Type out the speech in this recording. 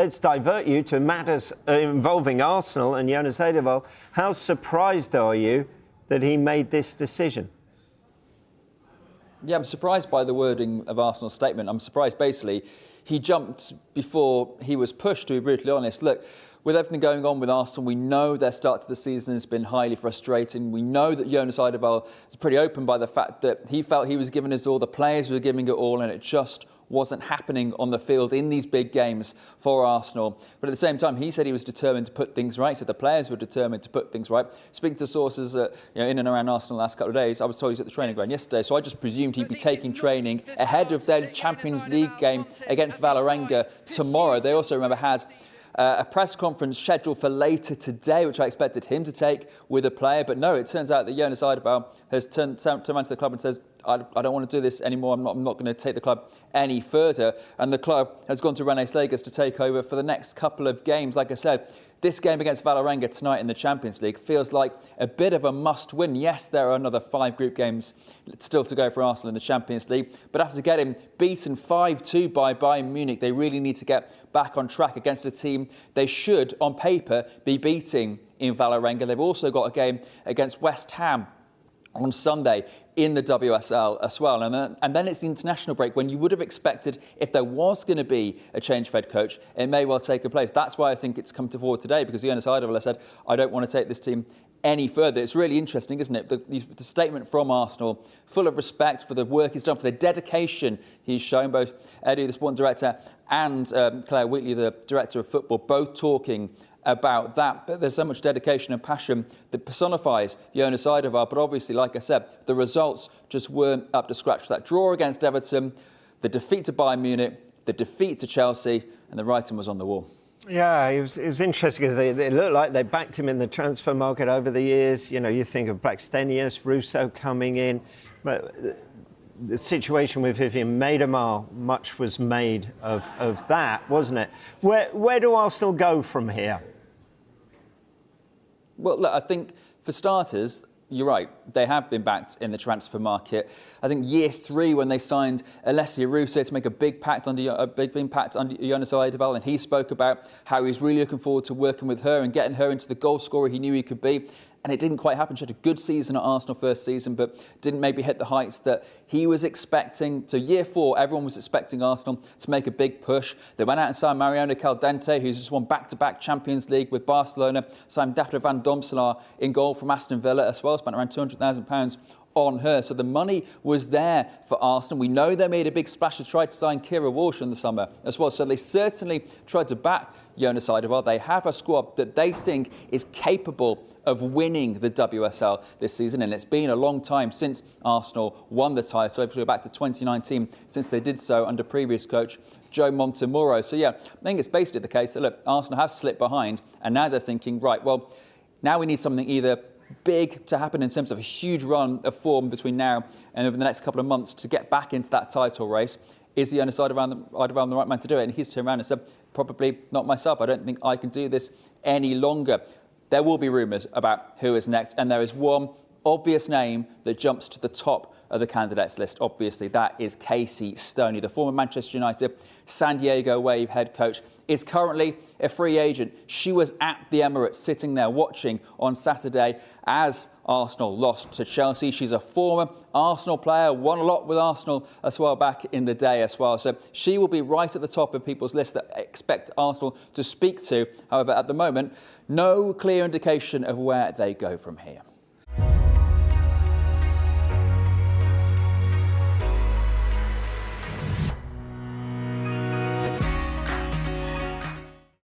Let's divert you to matters involving Arsenal and Jonas Eidevall. How surprised are you that he made this decision? Yeah, I'm surprised by the wording of Arsenal's statement. I'm surprised, basically, he jumped before he was pushed, to be brutally honest. Look, with everything going on with Arsenal, we know their start to the season has been highly frustrating. We know that Jonas Eidevall is pretty open by the fact that he felt he was giving us all, the players were giving it all, and it just wasn't happening on the field in these big games for Arsenal. But at the same time, he said he was determined to put things right. So the players were determined to put things right. Speaking to sources in and around Arsenal the last couple of days, I was told he was at the training ground yesterday. So I just presumed he'd be taking training ahead of their Champions League game against Vålerenga tomorrow. They also, remember, had a press conference scheduled for later today, which I expected him to take with a player. But no, it turns out that Jonas Eidevall has turned around to the club and says, I don't want to do this anymore. I'm not going to take the club any further. And the club has gone to René Slegers to take over for the next couple of games. Like I said, this game against Vålerenga tonight in the Champions League feels like a bit of a must-win. Yes, there are another 5 group games still to go for Arsenal in the Champions League, but after getting beaten 5-2 by Bayern Munich, they really need to get back on track against a team they should, on paper, be beating in Vålerenga. They've also got a game against West Ham on Sunday in the WSL as well. And then it's the international break when you would have expected, if there was going to be a change of head coach, it may well take place. That's why I think it's come to forward today, because Jonas Eidevall has said, I don't want to take this team any further. It's really interesting, isn't it? The statement from Arsenal, full of respect for the work he's done, for the dedication he's shown. Both Eddie, the sporting director, and Claire Wheatley, the director of football, both talking about that. But there's so much dedication and passion that personifies Jonas Eidevall. But obviously, like I said, the results just weren't up to scratch. That draw against Everton, the defeat to Bayern Munich, the defeat to Chelsea, and the writing was on the wall. Yeah, it was interesting because they looked like they backed him in the transfer market over the years. You know, you think of Blackstenius, Russo coming in, but the situation with Vivian Miedemar, much was made of that, wasn't it? Where do Arsenal go from here? Well, look, I think for starters, you're right, they have been backed in the transfer market. I think year 3 when they signed Alessia Russo to make a big impact under Jonas Eidevall, and he spoke about how he's really looking forward to working with her and getting her into the goal scorer he knew he could be. And it didn't quite happen. She had a good season at Arsenal first season, but didn't maybe hit the heights that he was expecting. So year 4, everyone was expecting Arsenal to make a big push. They went out and signed Mariona Caldente, who's just won back-to-back Champions League with Barcelona, signed Daphne van Domselaar in goal from Aston Villa as well, spent around £200,000 on her. So the money was there for Arsenal. We know they made a big splash to try to sign Kira Walsh in the summer as well. So they certainly tried to back Jonas Eidevall. They have a squad that they think is capable of winning the WSL this season, and it's been a long time since Arsenal won the title. So if we go back to 2019, since they did so under previous coach Joe Montemurro. So yeah, I think it's basically the case that, look, Arsenal have slipped behind, and now they're thinking, right, well, now we need something either big to happen in terms of a huge run of form between now and over the next couple of months to get back into that title race. Is Jonas Eidevall the right man to do it? And he's turned around and said, probably not myself. I don't think I can do this any longer. There will be rumours about who is next, and there is one obvious name that jumps to the top of the candidates list. Obviously, that is Casey Stoney, the former Manchester United San Diego Wave head coach, is currently a free agent. She was at the Emirates sitting there watching on Saturday as Arsenal lost to Chelsea. She's a former Arsenal player, won a lot with Arsenal as well back in the day as well. So she will be right at the top of people's list that expect Arsenal to speak to. However, at the moment, no clear indication of where they go from here.